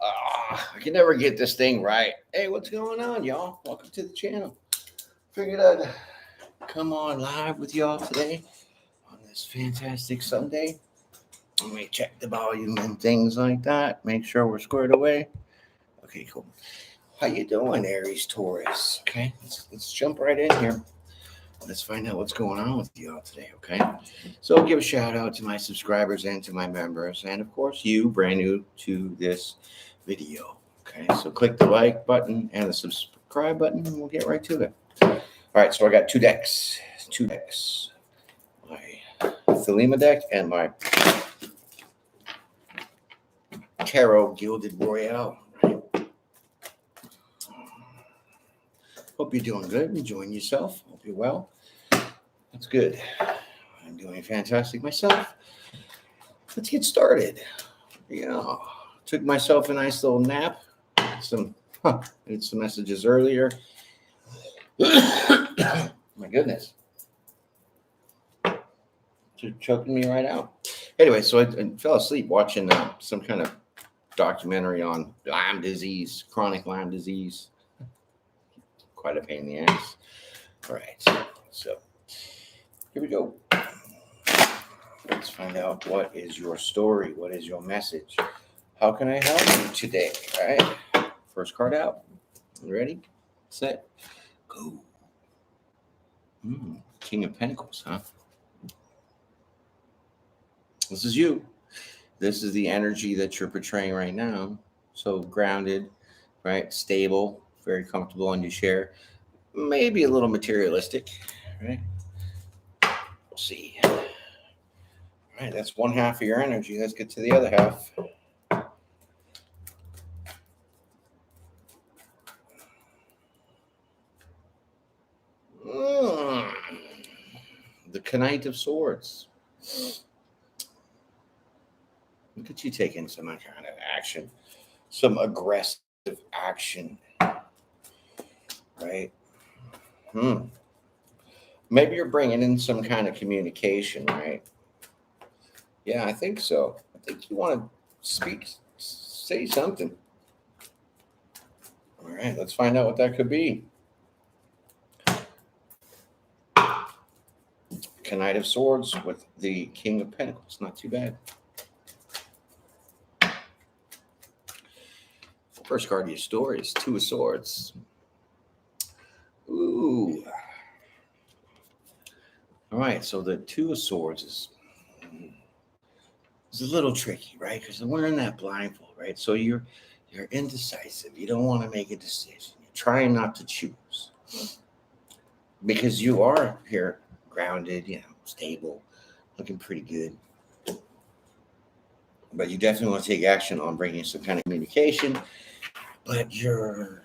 I can never get this thing right. Hey, what's going on, y'all? Welcome to the channel. Figured I'd come on live with y'all today on this fantastic Sunday. Let me check the volume and things like that. Make sure we're squared away. Okay, cool. How you doing, Aries Taurus? Okay, let's jump right in here. Let's find out what's going on with y'all today, okay? So I'll give a shout out to my subscribers and to my members, and of course you, brand new to this video, okay? So click the like button and the subscribe button, and we'll get right to it. All right, so I got two decks. My Thelema deck and my Tarot Gilded Royale. Hope you're doing good, enjoying yourself. Hope you're well. That's good. I'm doing fantastic myself. Let's get started. Took myself a nice little nap. Did some messages earlier. My goodness. Choking me right out. Anyway, so I fell asleep watching some kind of documentary on Lyme disease, chronic Lyme disease. Quite a pain in the ass. All right, so here we go. Let's find out what is your story. What is your message? How can I help you today? All right, first card out. Ready, set, go. King of Pentacles, huh? This is you. This is the energy that you're portraying right now. So grounded, right? Stable, very comfortable in your chair. Maybe a little materialistic, right? We'll see. All right, that's one half of your energy. Let's get to the other half. The Knight of Swords. Look at you taking some kind of action, some aggressive action, right? Maybe you're bringing in some kind of communication, right? Yeah, I think so. I think you want to say something. All right, let's find out what that could be. Knight of Swords with the King of Pentacles. Not too bad. First card of your story is Two of Swords. Ooh. All right, so the Two of Swords is a little tricky, right? Because they're wearing that blindfold, right? So you're indecisive. You don't want to make a decision. You're trying not to choose because you are here grounded, stable, looking pretty good. But you definitely want to take action on bringing some kind of communication, but you're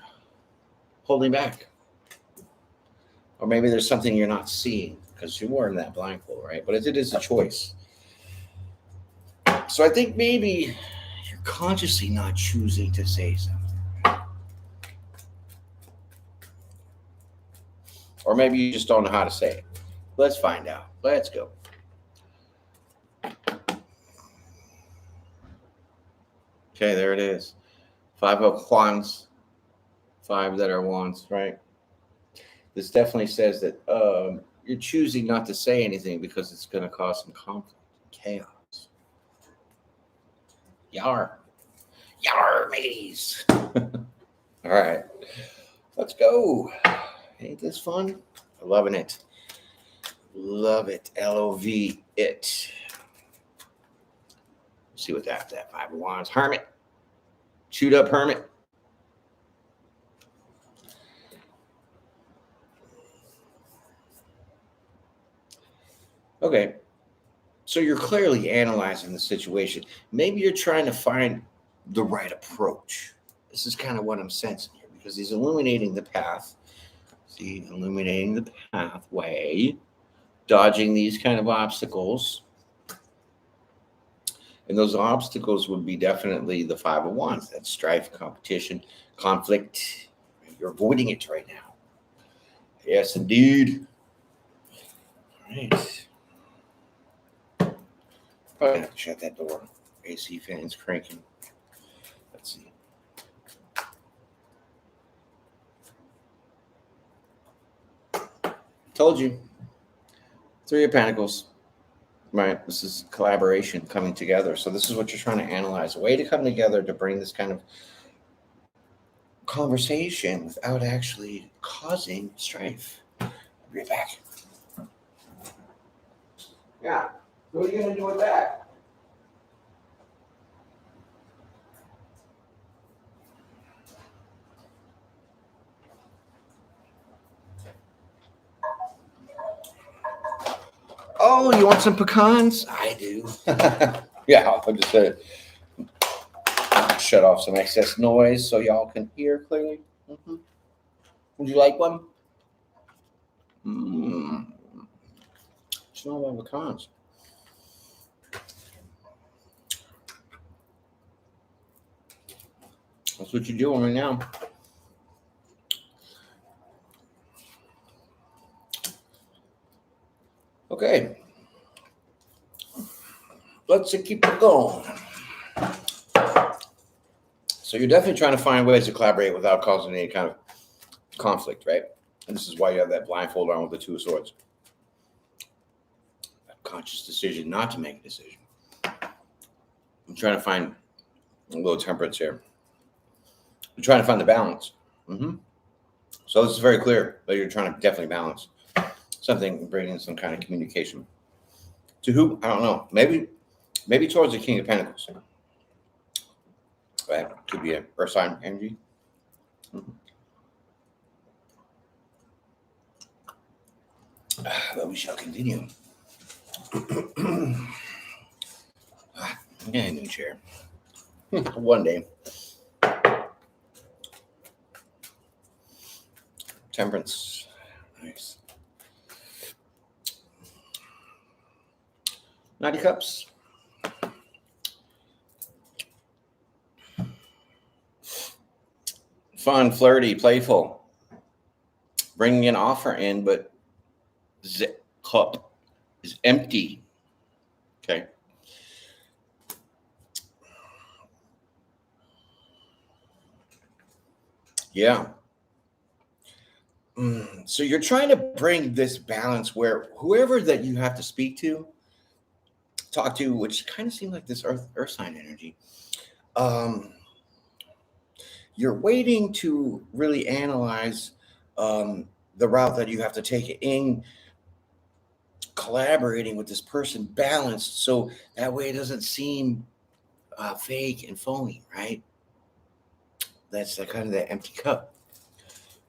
holding back. Or maybe there's something you're not seeing because you're wearing that blindfold, right? But it is a choice. So I think maybe you're consciously not choosing to say something. Or maybe you just don't know how to say it. Let's find out. Let's go. Okay, there it is. 5 of Wands. 5 that are Wands, right? This definitely says that you're choosing not to say anything because it's going to cause some conflict, chaos. Yar, mateys. All right, let's go. Ain't this fun? I'm loving it. Love it. LOV it. Let's see what that 5 of Wands. Hermit. Chewed up hermit. Okay. So you're clearly analyzing the situation. Maybe you're trying to find the right approach. This is kind of what I'm sensing here because he's illuminating the path. See, illuminating the pathway, dodging these kind of obstacles. And those obstacles would be definitely the 5 of Wands. That's strife, competition, conflict. You're avoiding it right now. Yes, indeed. All right. Probably have to shut that door. AC fan's cranking. Let's see. Told you. Three of Pentacles. Right. This is collaboration coming together. So this is what you're trying to analyze. A way to come together to bring this kind of conversation without actually causing strife. I'll be right back. Yeah. What are you going to do with that? Oh, you want some pecans? I do. Yeah, I'll just shut off some excess noise so y'all can hear clearly. Mm-hmm. Would you like one? Smell like pecans. That's what you're doing right now. Okay. Let's keep it going. So you're definitely trying to find ways to collaborate without causing any kind of conflict, right? And this is why you have that blindfold on with the Two of Swords. A conscious decision not to make a decision. I'm trying to find a little temperance here. I'm trying to find the balance. Mm-hmm. So this is very clear that you're trying to definitely balance something, bringing some kind of communication. To who? I don't know. Maybe towards the King of Pentacles. Right? Could be an earth sign energy. Mm-hmm. But we shall continue. Yeah, new chair. One day. Temperance. Nice. 90 cups. Fun, flirty, playful. Bringing an offer in, but the cup is empty. Okay. Yeah. So you're trying to bring this balance where whoever that you have to speak to, talk to, which kind of seems like this earth sign energy, you're waiting to really analyze the route that you have to take in collaborating with this person balanced, so that way it doesn't seem fake and phony, right? That's the kind of that empty cup,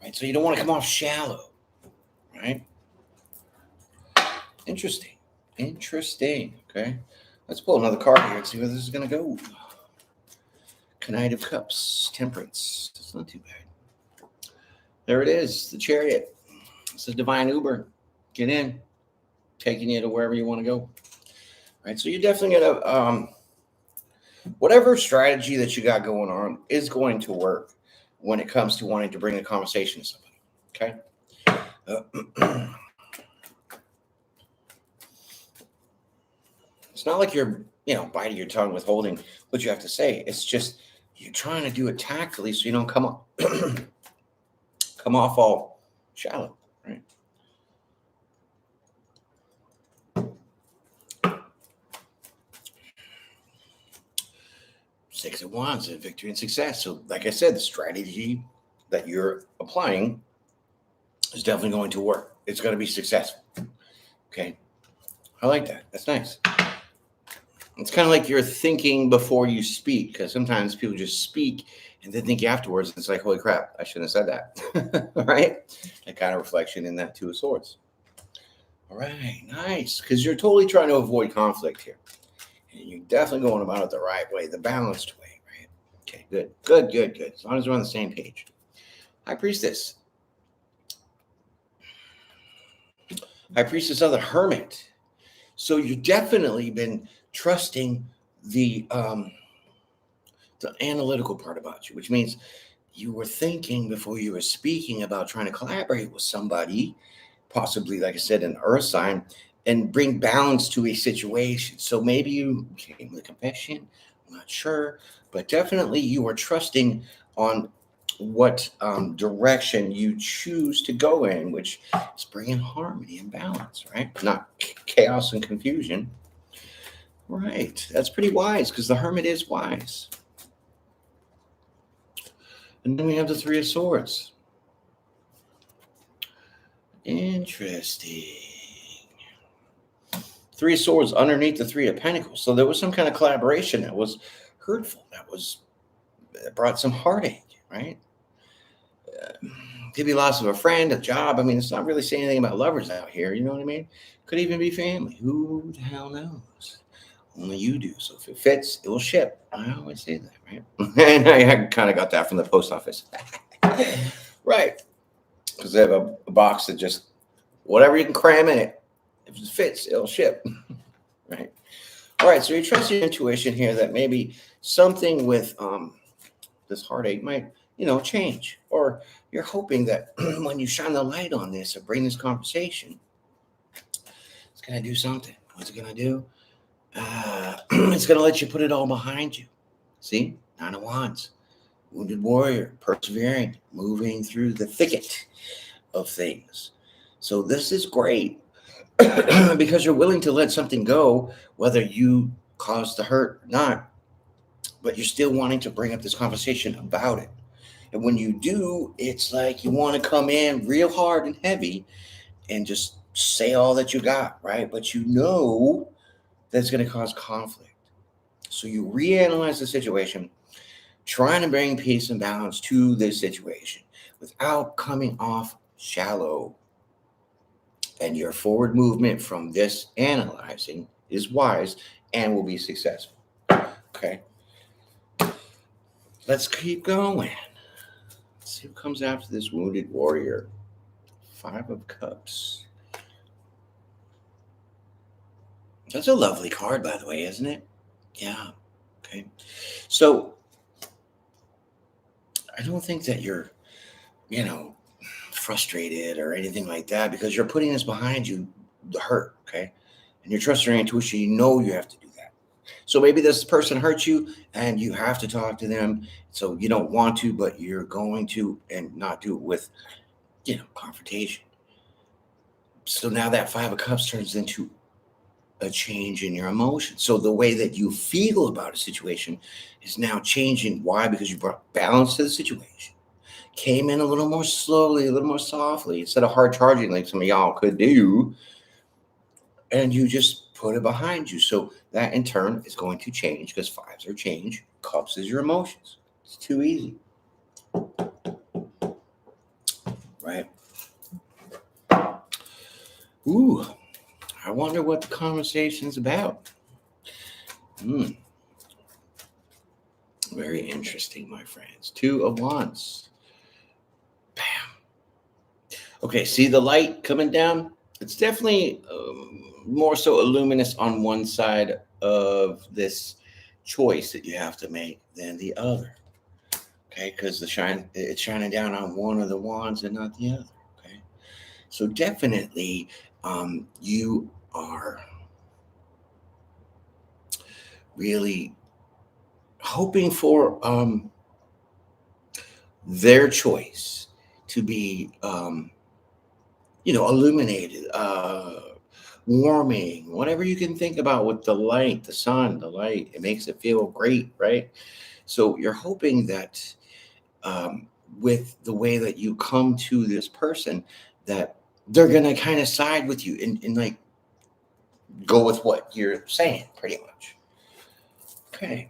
right? So you don't want to come off shallow, right? Interesting. Okay, let's pull another card here and see where this is going to go. Knight of Cups, Temperance. It's not too bad. There it is, the Chariot. It's a divine Uber. Get in, taking you to wherever you want to go. All right, so you're definitely gonna whatever strategy that you got going on is going to work when it comes to wanting to bring a conversation to somebody. Okay. It's not like you're, biting your tongue, withholding what you have to say. It's just you're trying to do it tactfully so you don't come off all shallow, right? Six of Wands and victory and success. So, like I said, the strategy that you're applying is definitely going to work. It's going to be successful. Okay. I like that. That's nice. It's kind of like you're thinking before you speak, because sometimes people just speak and then think afterwards. It's like, holy crap, I shouldn't have said that. Right? That kind of reflection in that Two of Swords. All right, nice. Because you're totally trying to avoid conflict here. And you're definitely going about it the right way, the balanced way, right? Okay, good. As long as we're on the same page. High Priestess. High Priestess of the Hermit. So you've definitely been trusting the analytical part about you, which means you were thinking before you were speaking about trying to collaborate with somebody, possibly, like I said, an earth sign, and bring balance to a situation. So maybe you came with a confession, I'm not sure, but definitely you were trusting on what direction you choose to go in, which is bringing harmony and balance, right? Not chaos and confusion. Right. That's pretty wise because the Hermit is wise. And then we have the Three of Swords. Interesting. Three of Swords underneath the Three of Pentacles. So there was some kind of collaboration that was hurtful, that brought some heartache, right? Could be loss of a friend, a job. I mean, it's not really saying anything about lovers out here. You know what I mean? Could even be family. Who the hell knows? Only you do. So if it fits, it will ship. I always say that, right? And I kind of got that from the post office. Right. Because they have a box that just, whatever you can cram in it, if it fits, it'll ship. Right. All right. So you trust your intuition here that maybe something with this heartache might, change. Or you're hoping that when you shine the light on this or bring this conversation, it's going to do something. What's it going to do? It's going to let you put it all behind you. See? 9 of Wands. Wounded warrior, persevering, moving through the thicket of things. So this is great because you're willing to let something go, whether you caused the hurt or not, but you're still wanting to bring up this conversation about it. And when you do, it's like you want to come in real hard and heavy and just say all that you got, right? But you know that's going to cause conflict. So you reanalyze the situation, trying to bring peace and balance to this situation without coming off shallow. And your forward movement from this analyzing is wise and will be successful. Okay. Let's keep going. Let's see who comes after this wounded warrior. 5 of Cups. That's a lovely card, by the way, isn't it? Yeah. Okay. So I don't think that you're, frustrated or anything like that because you're putting this behind you, the hurt, okay? And you're trusting your intuition. You know you have to do that. So maybe this person hurts you and you have to talk to them. So you don't want to, but you're going to, and not do it with, confrontation. So now that 5 of Cups turns into a change in your emotions. So the way that you feel about a situation is now changing. Why? Because you brought balance to the situation. Came in a little more slowly, a little more softly, instead of hard charging like some of y'all could do. And you just put it behind you. So that in turn is going to change because 5s are change. Cups is your emotions. It's too easy. Right? Ooh, I wonder what the conversation's about. Very interesting, my friends. 2 of Wands. Bam. Okay, see the light coming down? It's definitely more so luminous on one side of this choice that you have to make than the other. Okay, because it's shining down on one of the wands and not the other. Okay, so definitely you are really hoping for their choice to be illuminated, warming, whatever you can think about with the light, the sun, the light. It makes it feel great, right? So you're hoping that with the way that you come to this person, that they're going to kind of side with you and like go with what you're saying, pretty much. Okay.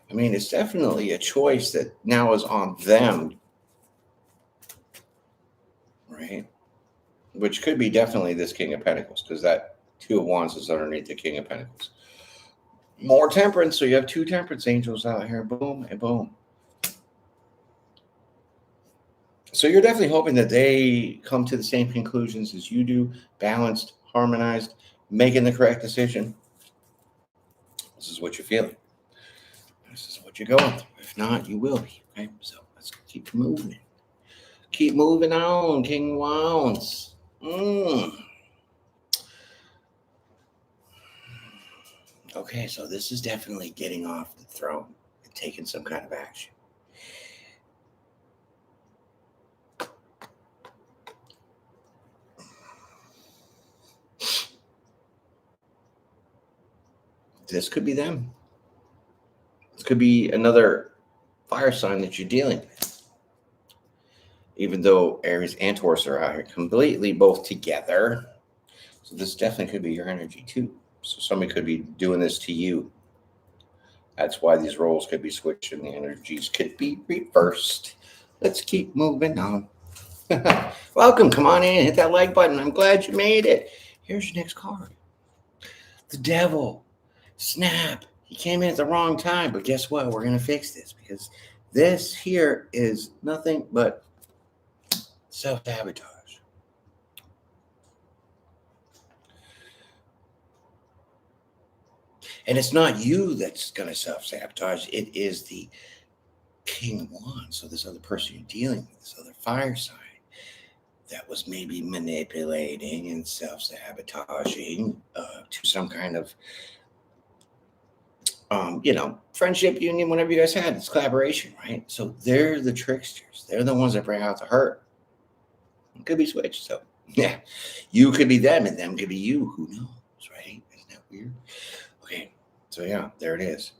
I mean, it's definitely a choice that now is on them, right? Which could be definitely this King of Pentacles, because that 2 of Wands is underneath the King of Pentacles. More temperance, so you have 2 temperance angels out here. Boom and boom. So you're definitely hoping that they come to the same conclusions as you do, balanced, harmonized, making the correct decision. This is what you're feeling. This is what you're going through. If not, you will be. Okay, so let's keep moving. Keep moving on, King of Wands. Okay, so this is definitely getting off the throne and taking some kind of action. This could be them. This could be another fire sign that you're dealing with. Even though Aries and Taurus are out here completely both together. So this definitely could be your energy too. So somebody could be doing this to you. That's why these roles could be switched and the energies could be reversed. Let's keep moving on. Welcome. Come on in. Hit that like button. I'm glad you made it. Here's your next card. The devil. Snap. He came in at the wrong time, but guess what? We're going to fix this because this here is nothing but self-sabotage. And it's not you that's going to self-sabotage. It is the King of Wands. So this other person you're dealing with, this other fire sign, that was maybe manipulating and self-sabotaging to some kind of friendship union, whenever you guys had this collaboration, right? So they're the tricksters. They're the ones that bring out the hurt. It could be switched. So yeah, you could be them and them could be you. Who knows, right? Isn't that weird? Okay, so yeah, there it is.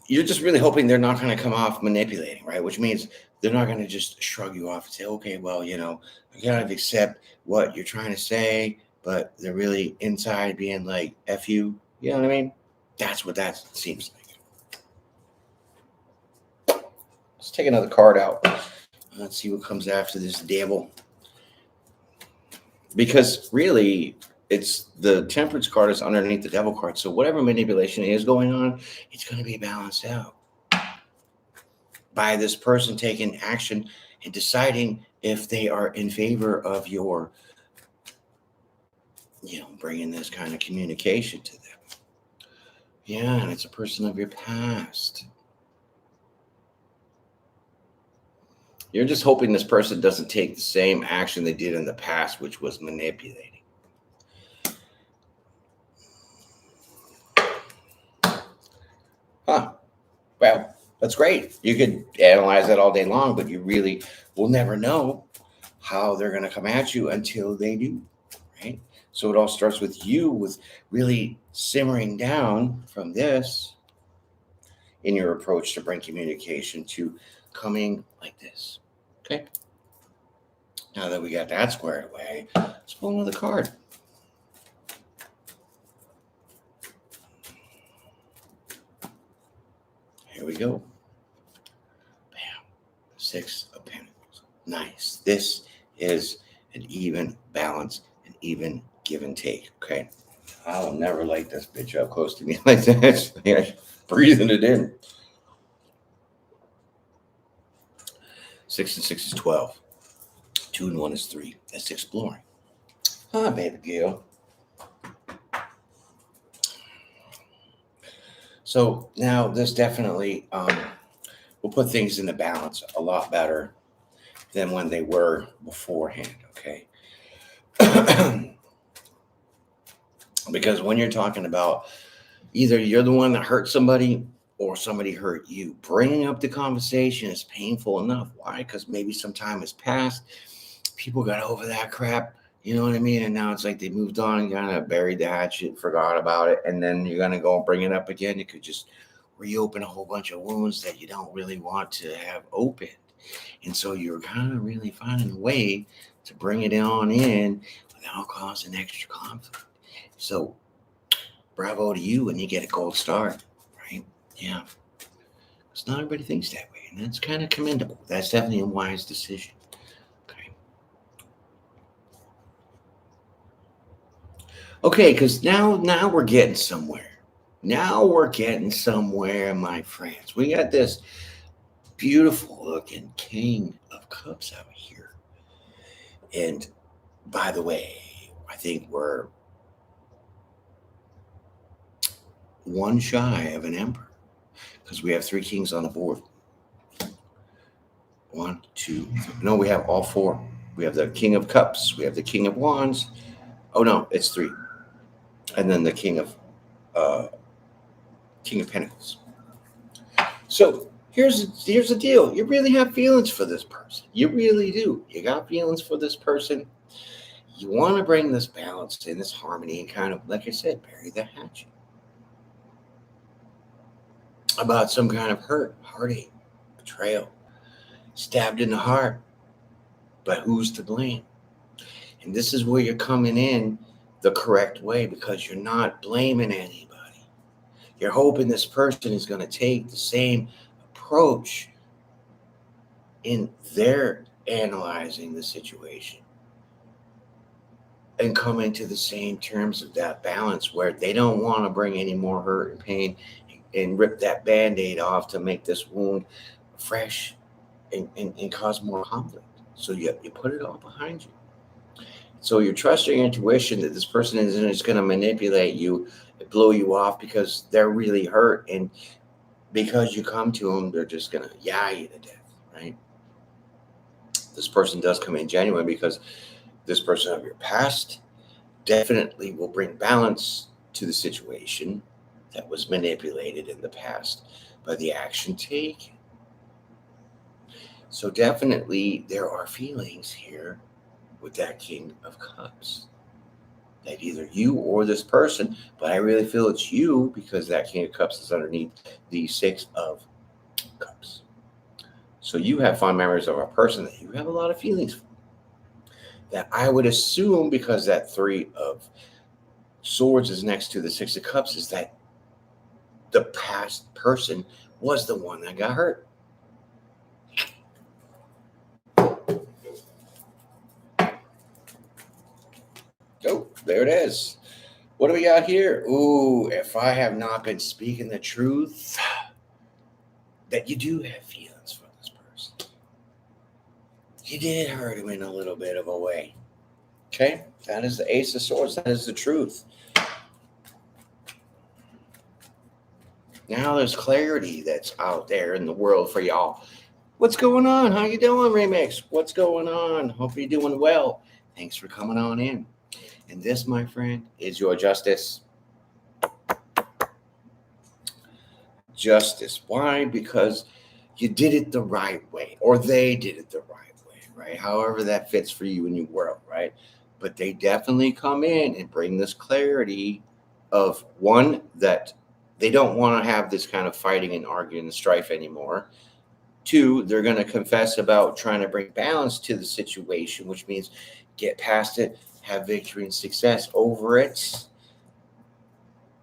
You're just really hoping they're not going to come off manipulating, right? Which means they're not going to just shrug you off and say, okay, well, I kind of accept what you're trying to say, but they're really inside being like, F you. You know what I mean? That's what that seems like. Let's take another card out. Let's see what comes after this devil. Because really, it's the temperance card is underneath the devil card. So whatever manipulation is going on, it's going to be balanced out by this person taking action and deciding if they are in favor of your, bringing this kind of communication to them. Yeah, and it's a person of your past. You're just hoping this person doesn't take the same action they did in the past, which was manipulating. Huh. Well, that's great. You could analyze that all day long, but you really will never know how they're going to come at you until they do, right? So it all starts with you with really simmering down from this in your approach to bring communication to coming like this. Okay. Now that we got that squared away, let's pull another card. Here we go. Bam. 6 of Pentacles. Nice. This is an even balance, an even give and take. Okay. I'll never light this bitch up close to me like that. Yeah, breathing it in. 6 and 6 is 12. 2 and 1 is 3. That's exploring. Huh, baby girl. So now this definitely will put things in the balance a lot better than when they were beforehand, okay? Because when you're talking about either you're the one that hurt somebody or somebody hurt you, bringing up the conversation is painful enough. Why? Because maybe some time has passed. People got over that crap. You know what I mean? And now it's like they moved on and kind of buried the hatchet, forgot about it. And then you're going to go and bring it up again. It could just reopen a whole bunch of wounds that you don't really want to have opened. And so you're kind of really finding a way to bring it on in without causing extra conflict. So bravo to you, and you get a gold star, right? Yeah. Because not everybody thinks that way. And that's kind of commendable. That's definitely a wise decision. Okay, because now we're getting somewhere. Now we're getting somewhere, my friends. We got this beautiful looking King of Cups out here. And by the way, I think we're one shy of an emperor because we have 3 kings on the board. 1, 2, 3. No, we have all 4. We have the King of Cups. We have the King of Wands. Oh, no, it's 3. and then the King of Pentacles. So here's the deal. You really have feelings for this person. You really do. You got feelings for this person. You want to bring this balance in, this harmony, and kind of, like I said, bury the hatchet about some kind of hurt, heartache, betrayal, stabbed in the heart. But who's to blame? And this is where you're coming in the correct way, because you're not blaming anybody. You're hoping this person is going to take the same approach in their analyzing the situation and coming to the same terms of that balance, where they don't want to bring any more hurt and pain and rip that Band-Aid off to make this wound fresh and cause more conflict. So you put it all behind you. So you trust your intuition that this person isn't just going to manipulate you, blow you off because they're really hurt. And because you come to them, they're just going to yah you to death, right? This person does come in genuine, because this person of your past definitely will bring balance to the situation that was manipulated in the past by the action taken. So definitely there are feelings here with that King of Cups, that either you or this person, but I really feel it's you, because that King of Cups is underneath the Six of Cups. So you have fond memories of a person that you have a lot of feelings for, that I would assume, because that Three of Swords is next to the Six of Cups, is that the past person was the one that got hurt. Oh, there it is. What do we got here? Ooh, if I have not been speaking the truth, that you do have feelings for this person. You did hurt him in a little bit of a way. Okay? That is the Ace of Swords. That is the truth. Now there's clarity that's out there in the world for y'all. What's going on? How you doing, Remix? What's going on? Hope you're doing well. Thanks for coming on in. And this, my friend, is your justice. Justice. Why? Because you did it the right way, or they did it the right way, right? However that fits for you in your world, right? But they definitely come in and bring this clarity of, one, that they don't want to have this kind of fighting and arguing and strife anymore. Two, they're going to confess about trying to bring balance to the situation, which means get past it, have victory and success over it.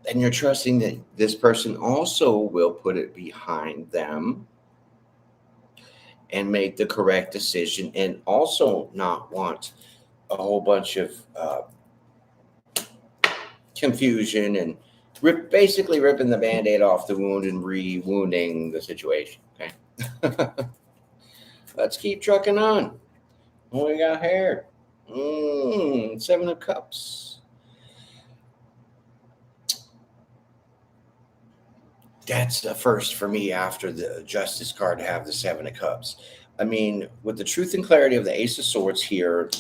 And you're trusting that this person also will put it behind them and make the correct decision, and also not want a whole bunch of confusion and basically ripping the Band-Aid off the wound and re-wounding the situation. Okay. Let's keep trucking on. What we got here? Seven of Cups. That's the first for me after the Justice card to have the Seven of Cups. I mean, with the truth and clarity of the Ace of Swords here,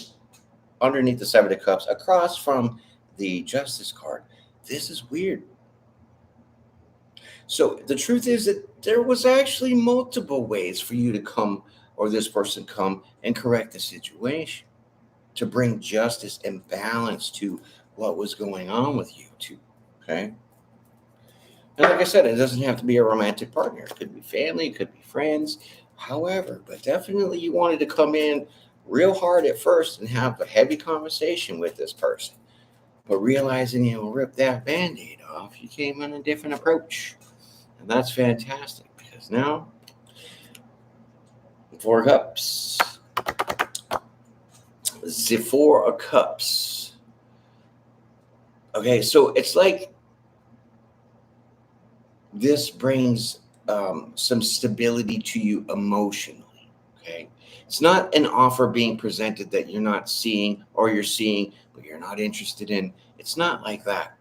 underneath the Seven of Cups, across from the Justice card, this is weird. So the truth is that there was actually multiple ways for you to come, or this person come, and correct the situation, to bring justice and balance to what was going on with you two. Okay. And like I said, it doesn't have to be a romantic partner. It could be family, it could be friends, however, but definitely you wanted to come in real hard at first and have a heavy conversation with this person. But realizing you'll rip that Band-Aid off, you came on a different approach. And that's fantastic, because now, Four of Cups. The Four of Cups. Okay, so it's like this brings some stability to you emotionally. Okay, it's not an offer being presented that you're not seeing, or you're seeing but you're not interested in. It's not like that.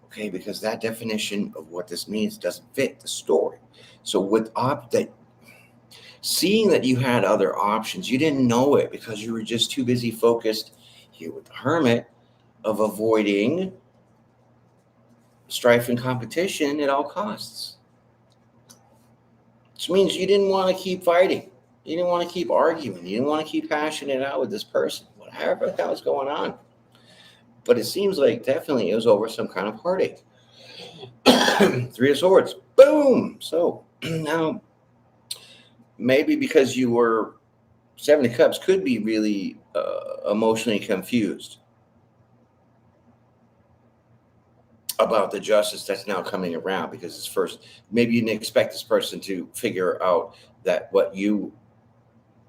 Okay, because that definition of what this means doesn't fit the story. So with that, seeing that you had other options, you didn't know it because you were just too busy focused here with the Hermit of avoiding strife and competition at all costs. Which means you didn't want to keep fighting. You didn't want to keep arguing. You didn't want to keep hashing it out with this person, whatever the hell was going on. But it seems like definitely it was over some kind of heartache. Three of Swords. Boom. So now, maybe because you were Seven of Cups could be really emotionally confused about the justice that's now coming around, because it's first, maybe you didn't expect this person to figure out that what you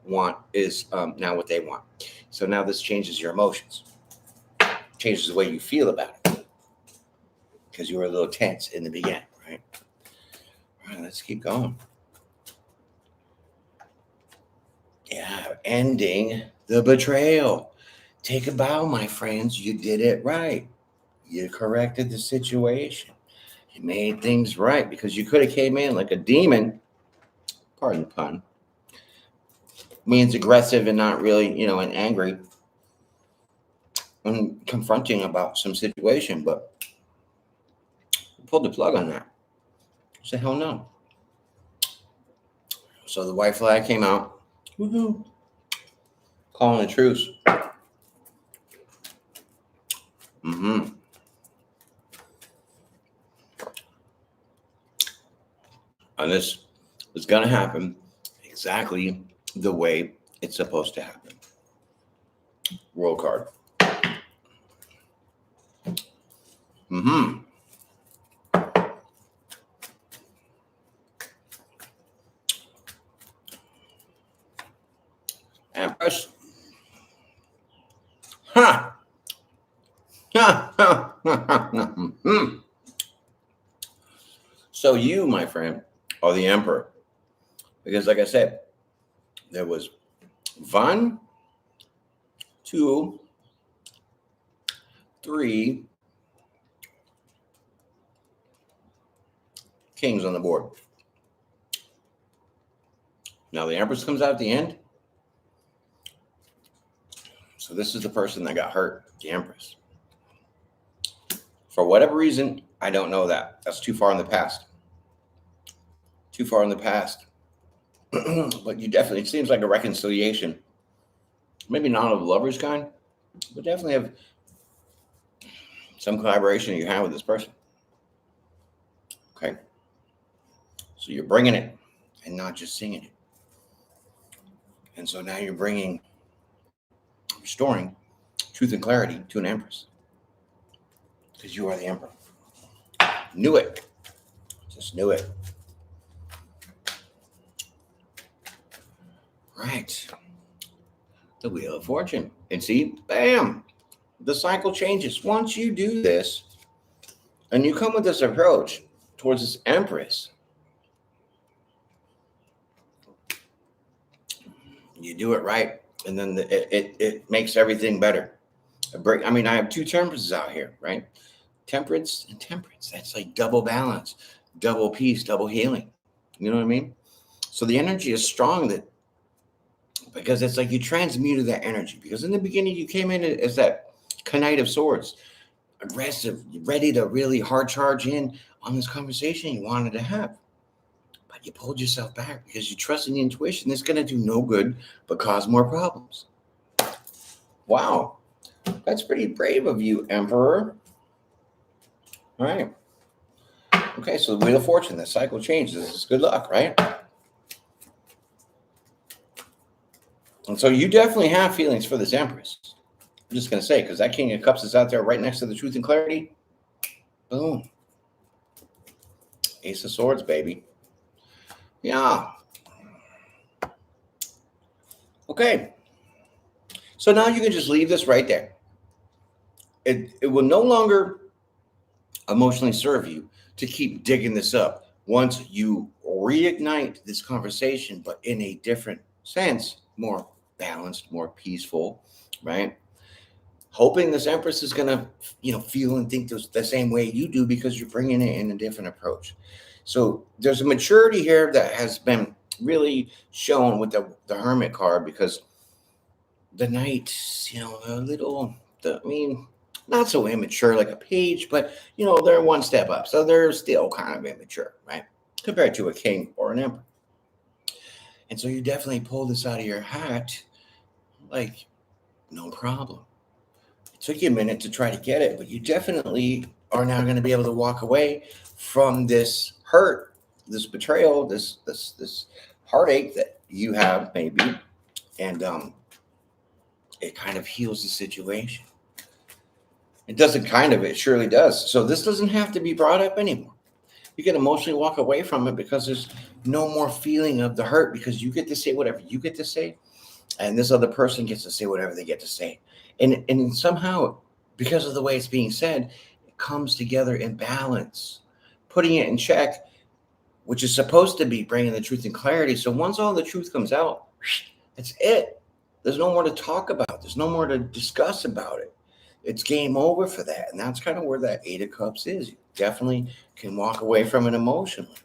want is now what they want. So now this changes your emotions, changes the way you feel about it, because you were a little tense in the beginning, right? All right, let's keep going. Yeah, ending the betrayal. Take a bow, my friends. You did it right. You corrected the situation. You made things right, because you could have came in like a demon, pardon the pun, means aggressive and not really, and angry and confronting about some situation, but pulled the plug on that. Say hell no. So the white flag came out. Woohoo. Calling a truce. Mm-hmm. And this is going to happen exactly the way it's supposed to happen. Roll card. Mm-hmm. Empress. Ha! Ha! Ha! Ha! So you, my friend, are the emperor. Because like I said, there was 1, 2, 3 kings on the board. Now the Empress comes out at the end. So this is the person that got hurt, the Empress. For whatever reason, I don't know that. That's too far in the past. Too far in the past. But you definitely, it seems like a reconciliation. Maybe not of the lover's kind, but definitely have some collaboration you have with this person. Okay. So you're bringing it and not just singing it. And so now you're restoring truth and clarity to an Empress. Because you are the Emperor. Knew it. Just knew it. Right. The Wheel of Fortune. And see, bam, the cycle changes. Once you do this and you come with this approach towards this Empress, you do it right, and then it makes everything better. I have 2 temperances out here, right? Temperance and temperance. That's like double balance, double peace, double healing. You know what I mean? So the energy is strong, that because it's like you transmuted that energy. Because in the beginning, you came in as that Knight of Swords, aggressive, ready to really hard charge in on this conversation you wanted to have. But you pulled yourself back because you trust in the intuition that's going to do no good but cause more problems. Wow. That's pretty brave of you, Emperor. All right. Okay, so the Wheel of Fortune, the cycle changes. This is good luck, right? And so you definitely have feelings for this Empress. I'm just going to say, because that King of Cups is out there right next to the Truth and Clarity. Boom. Ace of Swords, baby. Yeah. Okay. So now you can just leave this right there. It will no longer emotionally serve you to keep digging this up once you reignite this conversation, but in a different sense, more balanced, more peaceful, right? Hoping this Empress is going to, feel and think the same way you do, because you're bringing it in a different approach. So there's a maturity here that has been really shown with the Hermit card, because the Knight, not so immature like a page, but they're one step up. So they're still kind of immature, right? Compared to a king or an emperor. And so you definitely pull this out of your hat, like, no problem. It took you a minute to try to get it, but you definitely are now going to be able to walk away from this hurt, this betrayal, this heartache that you have maybe, and it kind of heals the situation. It doesn't kind of, it surely does. So this doesn't have to be brought up anymore. You can emotionally walk away from it because there's no more feeling of the hurt, because you get to say whatever you get to say, and this other person gets to say whatever they get to say. And somehow, because of the way it's being said, it comes together in balance, putting it in check, which is supposed to be bringing the truth and clarity. So once all the truth comes out, that's it. There's no more to talk about. There's no more to discuss about it. It's game over for that. And that's kind of where that Eight of Cups is. You definitely can walk away from it emotionally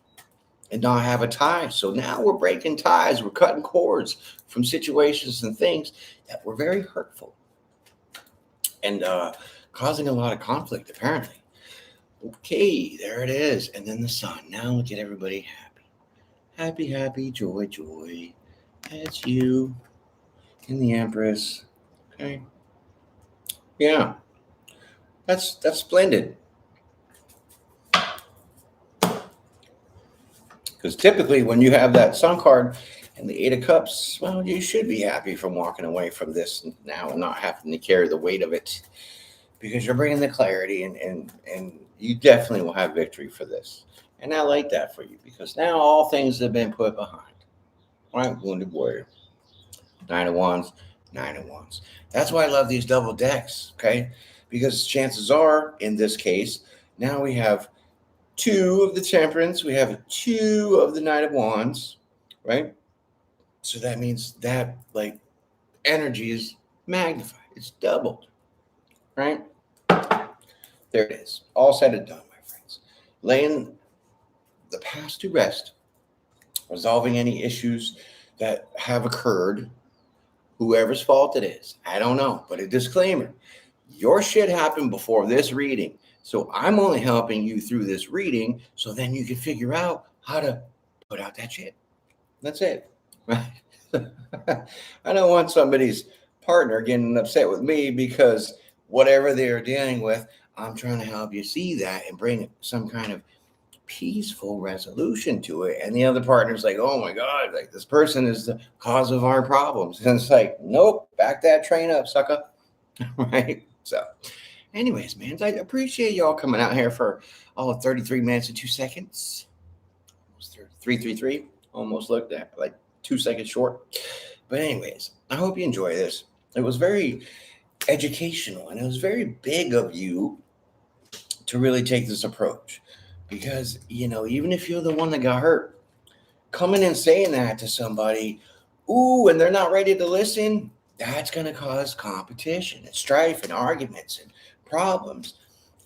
and not have a tie. So now we're breaking ties. We're cutting cords from situations and things that were very hurtful and causing a lot of conflict, apparently. Okay, there it is. And then the sun. Now look at everybody happy. Happy, happy, joy, joy. That's you and the Empress. Okay. Yeah. That's splendid. Because typically when you have that sun card and the Eight of Cups, well, you should be happy from walking away from this now and not having to carry the weight of it, because you're bringing the clarity, and you definitely will have victory for this. And I like that for you, because now all things have been put behind. All right, Wounded Warrior. Nine of Wands, Nine of Wands. That's why I love these double decks, okay? Because chances are, in this case, now we have two of the Temperance, we have two of the Knight of Wands, right? So that means that, like, energy is magnified. It's doubled, right? There it is. All said and done, my friends. Laying the past to rest, resolving any issues that have occurred, whoever's fault it is. I don't know, but a disclaimer. Your shit happened before this reading. So I'm only helping you through this reading so then you can figure out how to put out that shit. That's it. Right? I don't want somebody's partner getting upset with me because whatever they're dealing with, I'm trying to help you see that and bring some kind of peaceful resolution to it. And the other partner's like, oh my God, like, this person is the cause of our problems. And it's like, nope, back that train up, sucker. Right? So anyways, man, I appreciate y'all coming out here for all of 33 minutes and 2 seconds. Almost 333. Almost looked at like 2 seconds short. But anyways, I hope you enjoy this. It was very educational, and it was very big of you to really take this approach, because even if you're the one that got hurt, coming and saying that to somebody, and they're not ready to listen, that's going to cause competition and strife and arguments and problems.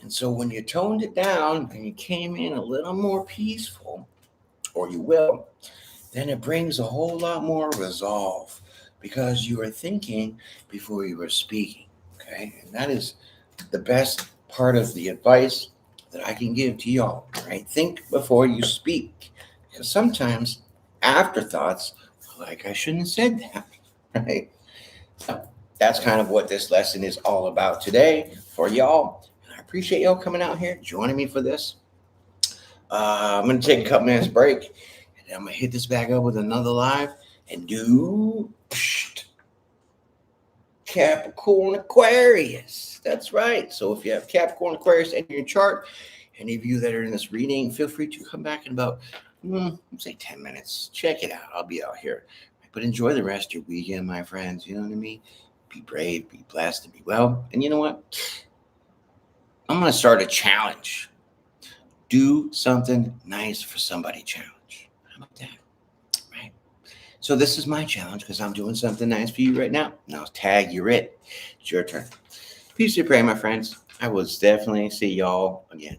And so when you toned it down and you came in a little more peaceful, or you will, then it brings a whole lot more resolve, because you were thinking before you were speaking. Okay. And that is the best part of the advice that I can give to y'all, right? Think before you speak, because sometimes afterthoughts, like, I shouldn't have said that, right? So that's kind of what this lesson is all about today for y'all. And I appreciate y'all coming out here, joining me for this. I'm going to take a couple minutes break, and I'm going to hit this back up with another live and do Capricorn Aquarius. That's right. So if you have Capricorn Aquarius in your chart, any of you that are in this reading, feel free to come back in about, say 10 minutes. Check it out. I'll be out here. But enjoy the rest of your weekend, my friends. You know what I mean? Be brave, be blessed, and be well. And you know what? I'm going to start a challenge. Do something nice for somebody challenge. How about that? Right? So this is my challenge, because I'm doing something nice for you right now. Now tag, you're it. It's your turn. Peace and pray, my friends. I will definitely see y'all again.